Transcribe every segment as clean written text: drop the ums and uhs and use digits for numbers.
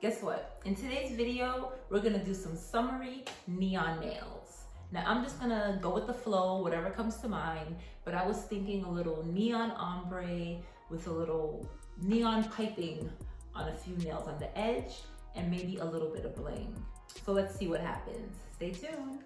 Guess what? In today's video, we're gonna do some summery neon nails. Now I'm just gonna go with the flow, whatever comes to mind, but I was thinking a little neon ombre with a little neon piping on a few nails on the edge and maybe a little bit of bling. So let's see what happens. Stay tuned.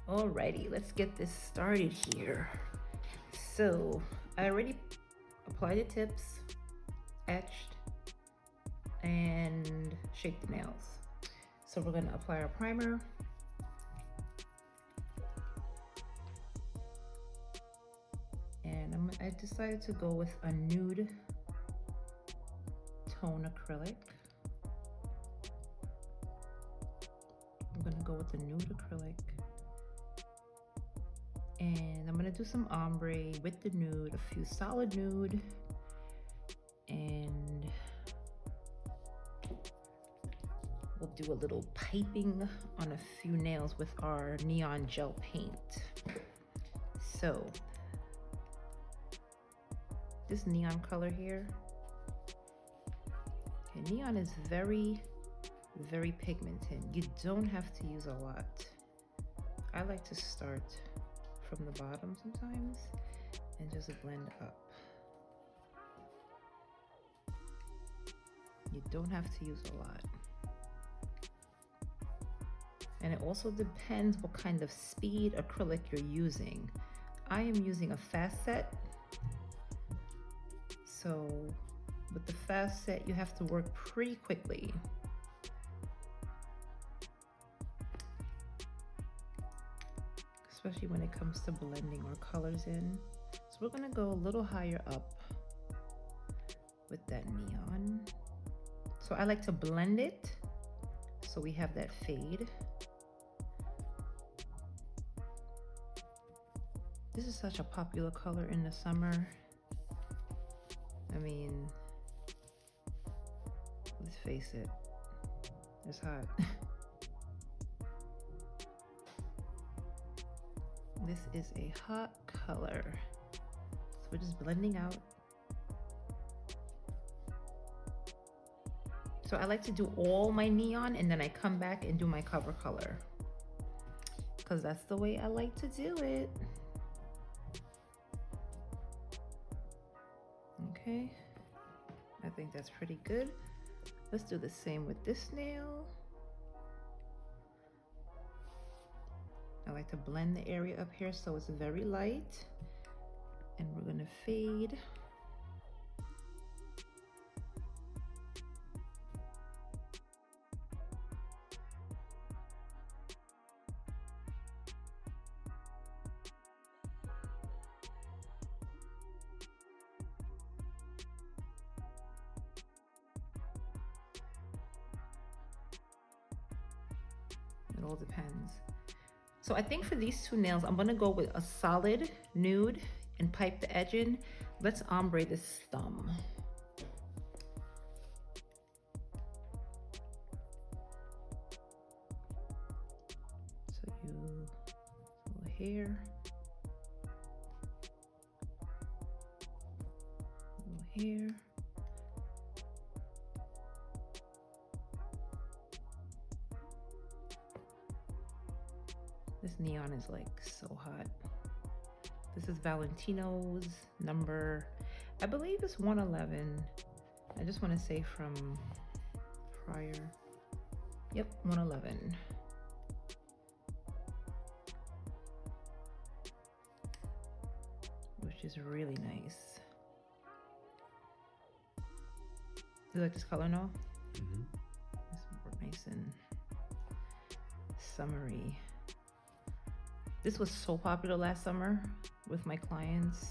Alrighty, let's get this started here. So I already applied the tips, etched, and shaped the nails. So we're gonna apply our primer. And I decided to go with a nude tone acrylic. I'm gonna go with the nude acrylic. And I'm gonna do some ombre with the nude, a few solid nude, and we'll do a little piping on a few nails with our neon gel paint. So this neon color here, okay, neon is very, very pigmented. You don't have to use a lot. I like to start from the bottom sometimes and just blend up. You don't have to use a lot. And it also depends what kind of speed acrylic you're using. I am using a fast set. So with the fast set, you have to work pretty quickly. Especially when it comes to blending our colors in. So we're gonna go a little higher up with that neon. So I like to blend it so we have that fade. This is such a popular color in the summer. I mean, let's face it, it's hot. This is a hot color. So we're just blending out. So I like to do all my neon and then I come back and do my cover color, because that's the way I like to do it. Okay, I think that's pretty good. Let's do the same with this nail. I like to blend the area up here so it's very light, and we're gonna fade. It all depends. So I think for these two nails, I'm gonna go with a solid nude and pipe the edge in. Let's ombre this thumb. So little hair, little hair. This neon is like so hot. This is Valentino's number, I believe it's 111. I just want to say from prior. Yep, 111. Which is really nice. You like this color now? Mm-hmm. It's more nice and summery. This was so popular last summer with my clients.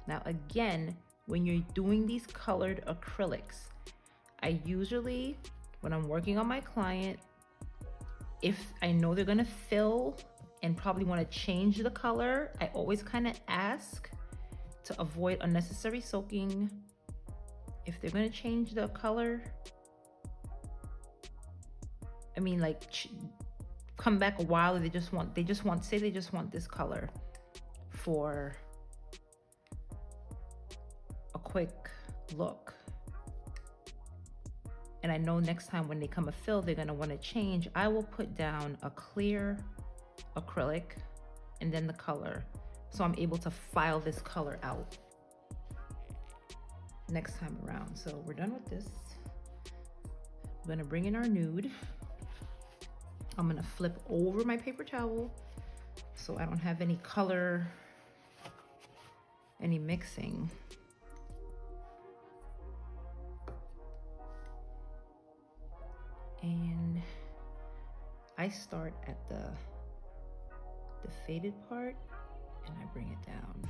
Now again, when you're doing these colored acrylics, I usually, when I'm working on my client, if I know they're gonna fill and probably wanna change the color, I always kind of ask to avoid unnecessary soaking. If they're gonna change the color, I mean, like, come back a while, they just want this color for a quick look. And I know next time when they come a fill, they're gonna wanna change. I will put down a clear acrylic and then the color. So I'm able to file this color out next time around. So we're done with this. I'm gonna bring in our nude. I'm gonna flip over my paper towel so I don't have any color, any mixing. And I start at the faded part and I bring it down.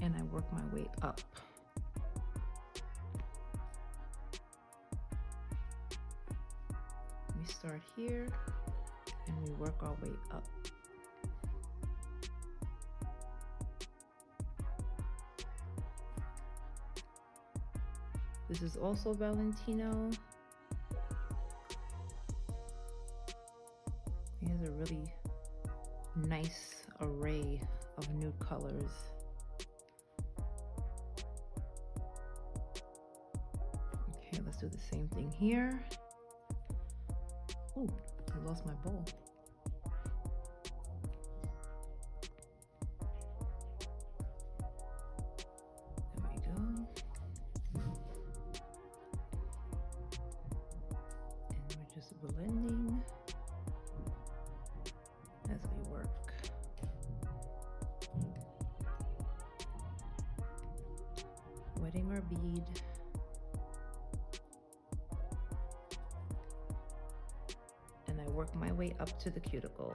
And I work my way up. We start here and we work our way up. This is also Valentino. He has a really nice array of nude colors. Okay, let's do the same thing here. Oh, I lost my bowl. There we go. And we're just blending as we work. Wetting our bead. And I work my way up to the cuticle.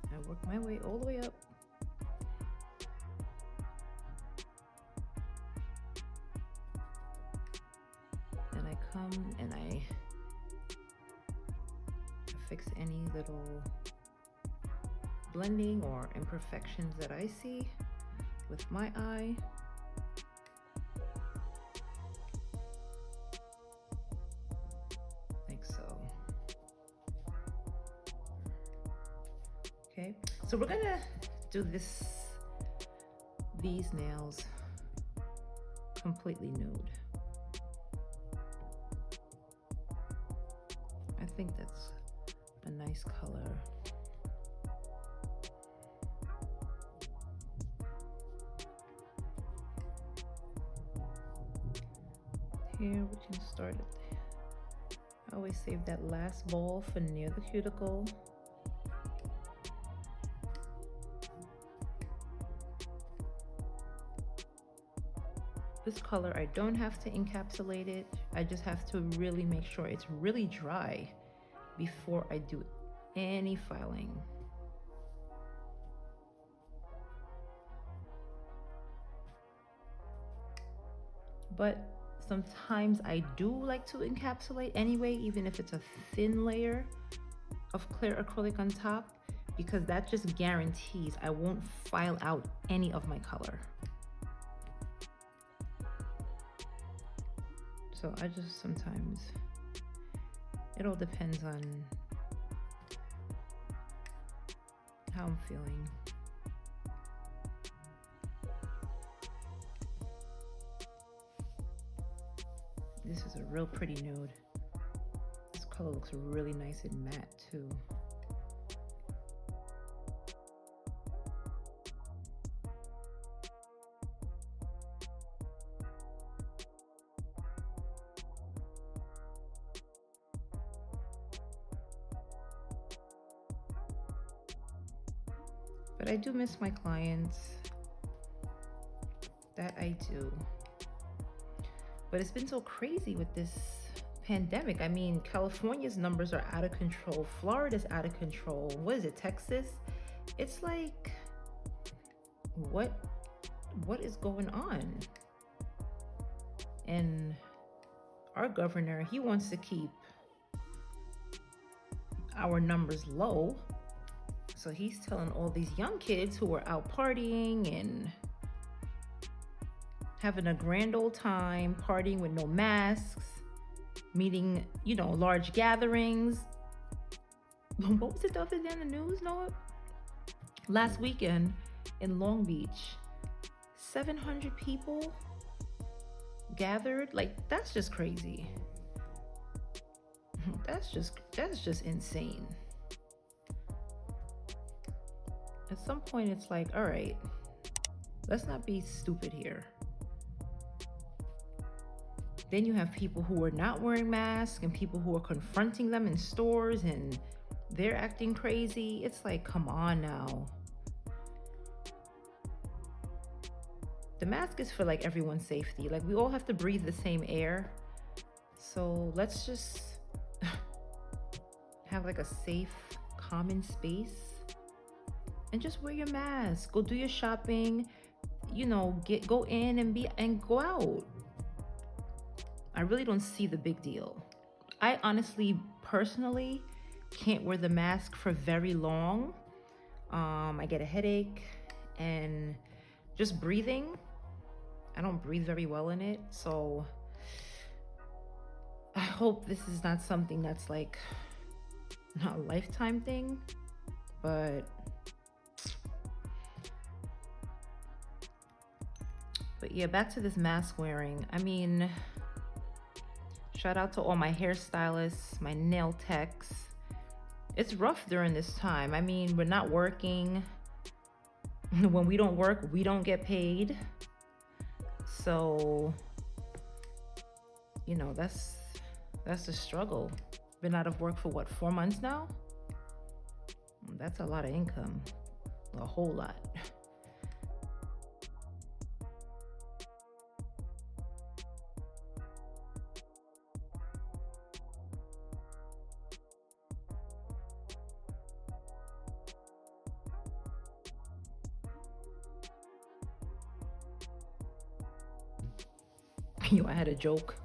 I work my way all the way up. And I come and I fix any little blending or imperfections that I see with my eye. Like so. Okay, so we're gonna do these nails completely nude. I think that's a nice color. Here we can start it. I always save that last ball for near the cuticle. This color, I don't have to encapsulate it. I just have to really make sure it's really dry before I do any filing. But sometimes I do like to encapsulate anyway, even if it's a thin layer of clear acrylic on top, because that just guarantees I won't file out any of my color. So I just sometimes, it all depends on how I'm feeling. This is a real pretty nude. This color looks really nice and matte too. But I do miss my clients. That I do. But it's been so crazy with this pandemic. I mean, California's numbers are out of control. Florida's out of control. What is it, Texas? It's like, what is going on? And our governor, he wants to keep our numbers low. So he's telling all these young kids who are out partying and having a grand old time, partying with no masks, meeting, large gatherings. What was it the other day in the news, Noah? Last weekend in Long Beach, 700 people gathered. Like, that's just crazy. That's just insane. At some point it's like, all right, let's not be stupid here. Then you have people who are not wearing masks and people who are confronting them in stores and they're acting crazy. It's like, come on now. The mask is for like everyone's safety. Like, we all have to breathe the same air. So let's just have like a safe, common space and just wear your mask. Go do your shopping, you know, go in and go out. I really don't see the big deal. I honestly, personally, can't wear the mask for very long. I get a headache, and just breathing, I don't breathe very well in it. So I hope this is not something that's like not a lifetime thing, but yeah, back to this mask wearing. I mean, shout out to all my hairstylists, my nail techs. It's rough during this time. I mean, we're not working. When we don't work, we don't get paid. So, you know, that's a struggle. Been out of work for what, 4 months now? That's a lot of income. A whole lot. Yo, I had a joke.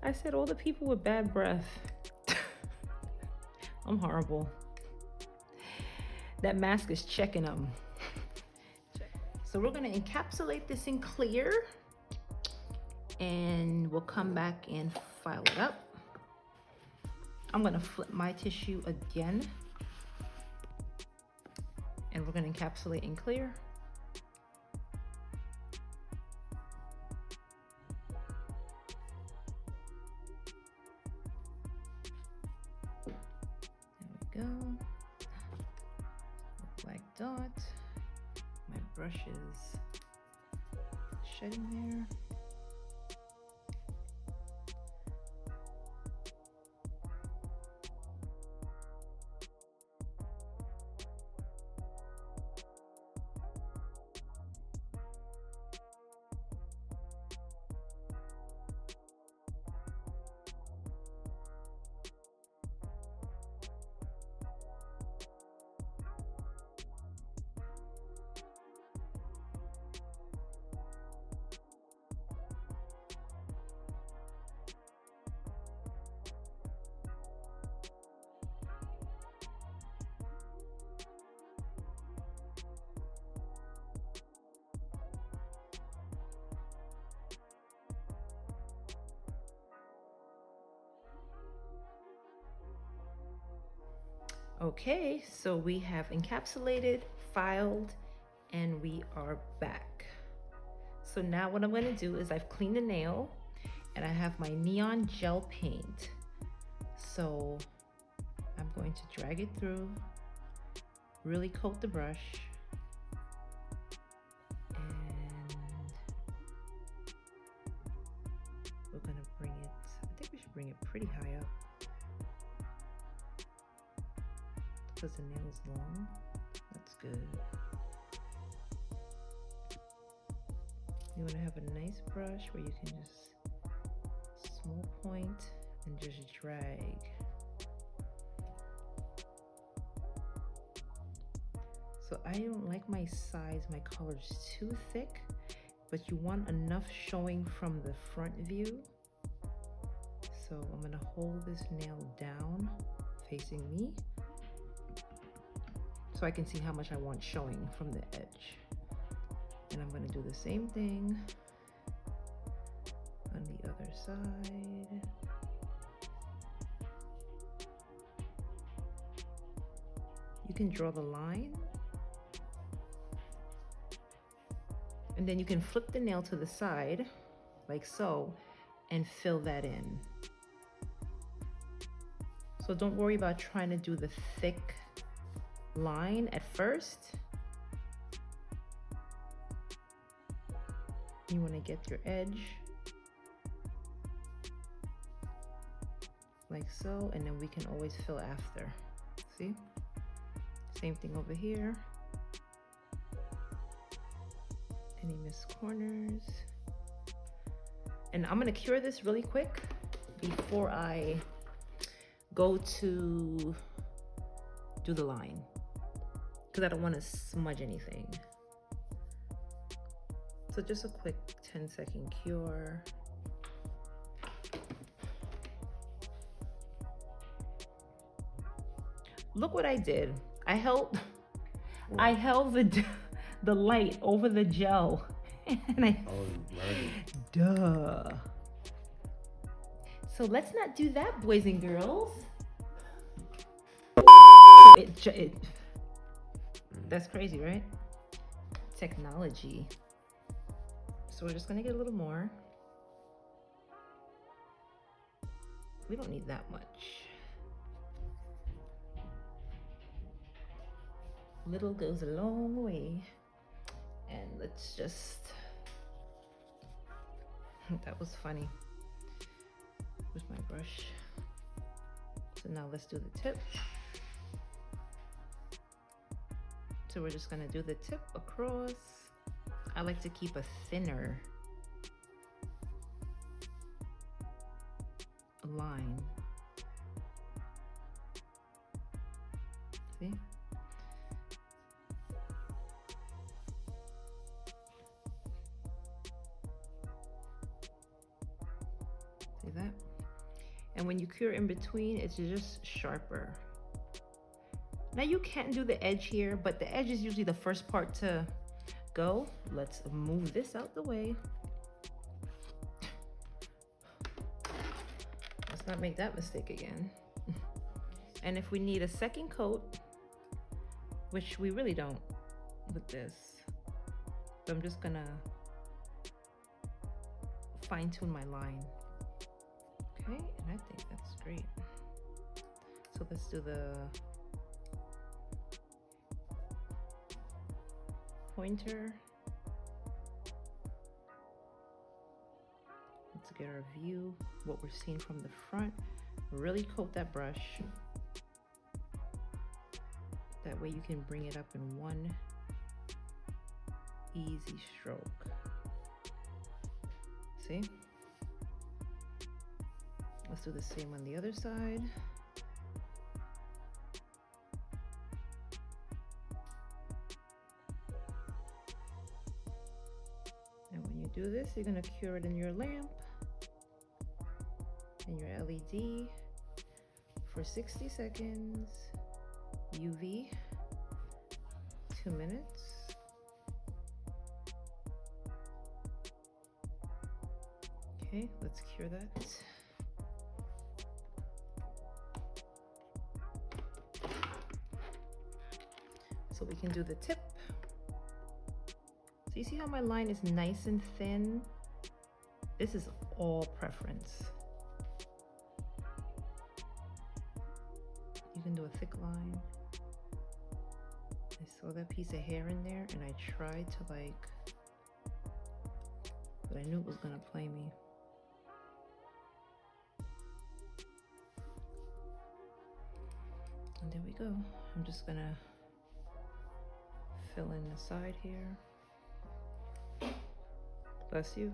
I said all the people with bad breath. I'm horrible. That mask is checking them. So we're gonna encapsulate this in clear and we'll come back and file it up. I'm gonna flip my tissue again and we're gonna encapsulate in clear. Go. Black dot. My brush is shedding there. Okay, so we have encapsulated, filed, and we are back. So now what I'm going to do is I've cleaned the nail and I have my neon gel paint. So I'm going to drag it through, really coat the brush, and we're going to bring it, I think we should bring it pretty high up. Because the nail is long. That's good. You want to have a nice brush where you can just small point and just drag. So I don't like my size, my colors too thick, but you want enough showing from the front view. So I'm going to hold this nail down facing me, so I can see how much I want showing from the edge. And I'm going to do the same thing on the other side. you can draw the line. And then you can flip the nail to the side, like so, and fill that in. So don't worry about trying to do the thick line at first. You want to get your edge like so, and then we can always fill after. See? Same thing over here. Any missed corners? And I'm gonna cure this really quick before I go to do the line, because I don't want to smudge anything. So just a quick 10-second cure. Look what I did. I held the light over the gel, and I duh. So let's not do that, boys and girls. That's crazy, right? Technology. So we're just gonna get a little more. We don't need that much. Little goes a long way. And let's just, that was funny. Where's my brush? So now let's do the tip. So we're just gonna do the tip across. I like to keep a thinner line. See? See that? And when you cure in between, it's just sharper. Now you can't do the edge here, but the edge is usually the first part to go. Let's move this out the way. Let's not make that mistake again. And if we need a second coat, which we really don't with this, so I'm just gonna fine tune my line. Okay, and I think that's great. So let's do the pointer. Let's get our view, what we're seeing from the front. Really coat that brush. That way you can bring it up in one easy stroke. See? Let's do the same on the other side. And when you do this, you're gonna cure it in your lamp and your LED for 60 seconds. UV, 2 minutes. Okay, let's cure that. So we can do the tip. So you see how my line is nice and thin? This is all preference. You can do a thick line. I saw that piece of hair in there and I tried to but I knew it was gonna play me. And there we go. I'm just gonna fill in the side here. Bless you.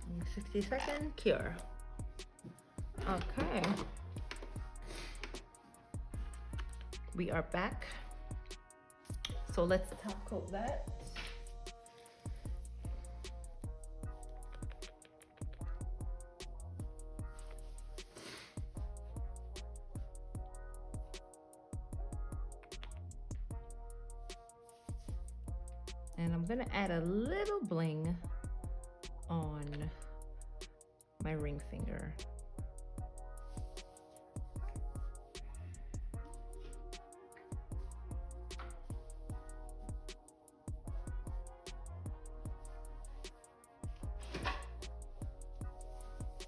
And 60-second cure. Okay. We are back. So let's top coat that. And I'm gonna add a little bling on my ring finger.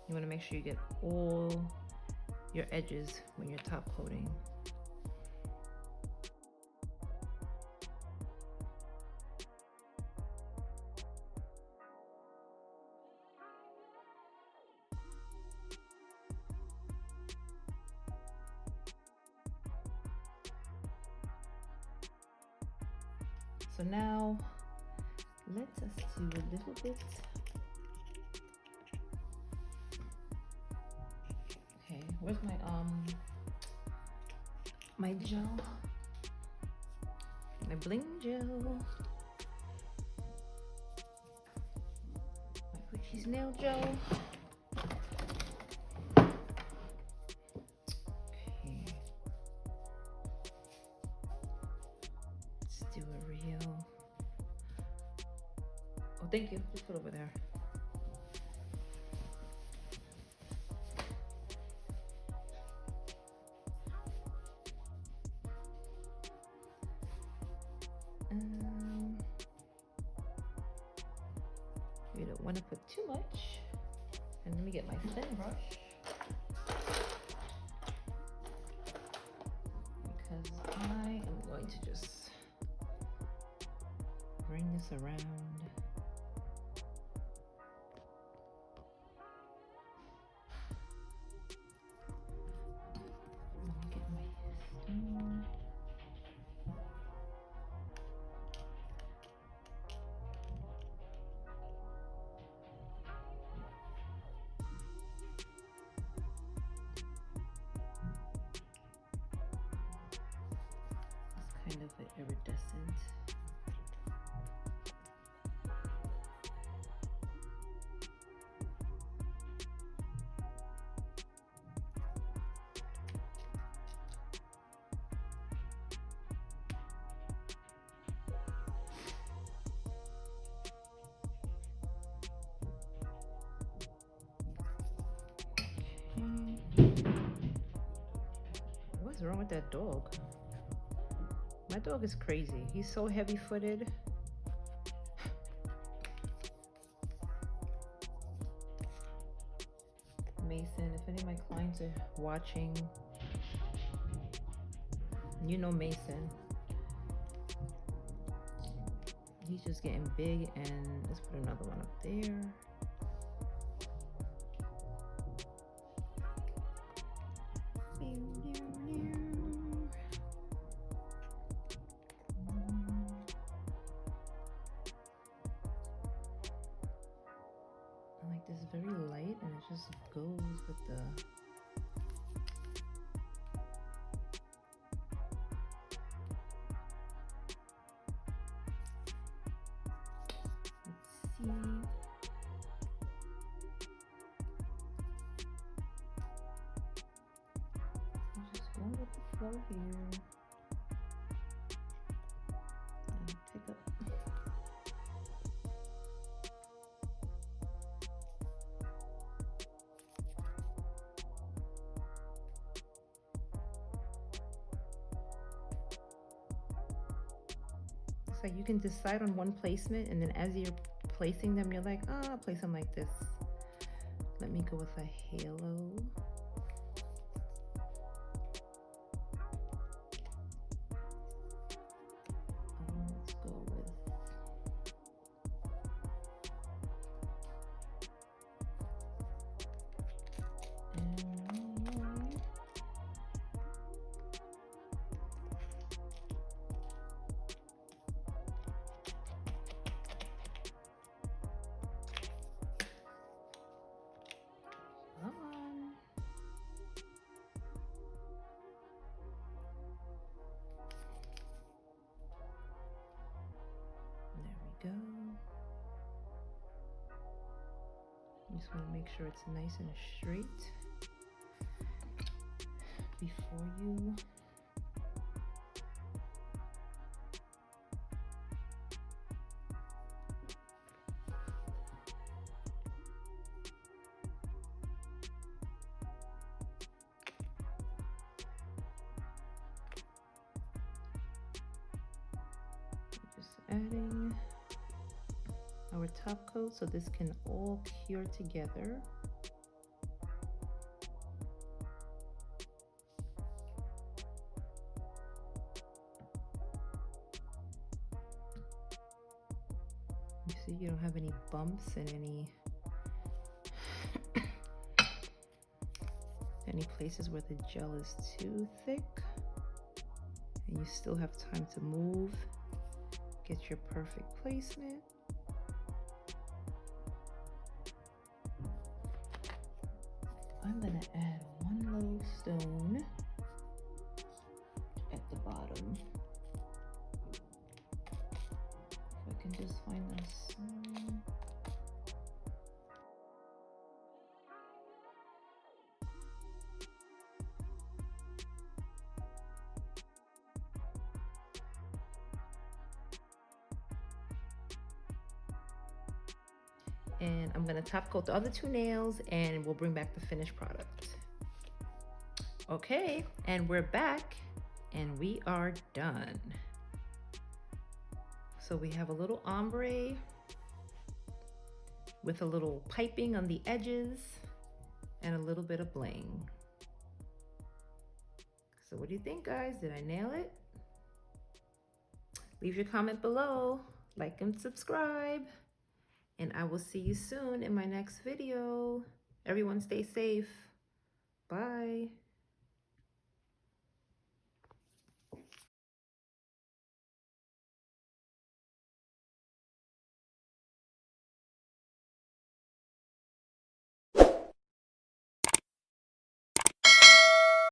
You want to make sure you get all your edges when you're top coating. So now let us do a little bit. Okay, where's my gel? My bling gel. My Gucci's nail gel. Okay. Let's do a real. Oh, thank you. Just put it over there. You don't want to put too much. And let me get my thin brush. Because I am going to just bring this around. Let me get my stone. Kind of an iridescent. What's wrong with that dog? My dog is crazy. He's so heavy-footed. Mason, if any of my clients are watching, you know Mason. He's just getting big, and let's put another one up there. This is very light, and it just goes with the let's see. I'm just going with the flow here. And pick up. So you can decide on one placement, and then as you're placing them, you're like, oh, I'll place them like this. Let me go with a halo. Let's go with go. You just want to make sure it's nice and straight before you adding our top coat so this can all cure together. You see, you don't have any bumps and any places where the gel is too thick, and you still have time to move, get your perfect placement. I'm gonna add one little stone at the bottom. If I can just find this. And I'm gonna top coat the other two nails and we'll bring back the finished product. Okay, and we're back and we are done. So we have a little ombre with a little piping on the edges and a little bit of bling. So what do you think, guys? Did I nail it? Leave your comment below, like and subscribe. And I will see you soon in my next video. Everyone stay safe. Bye.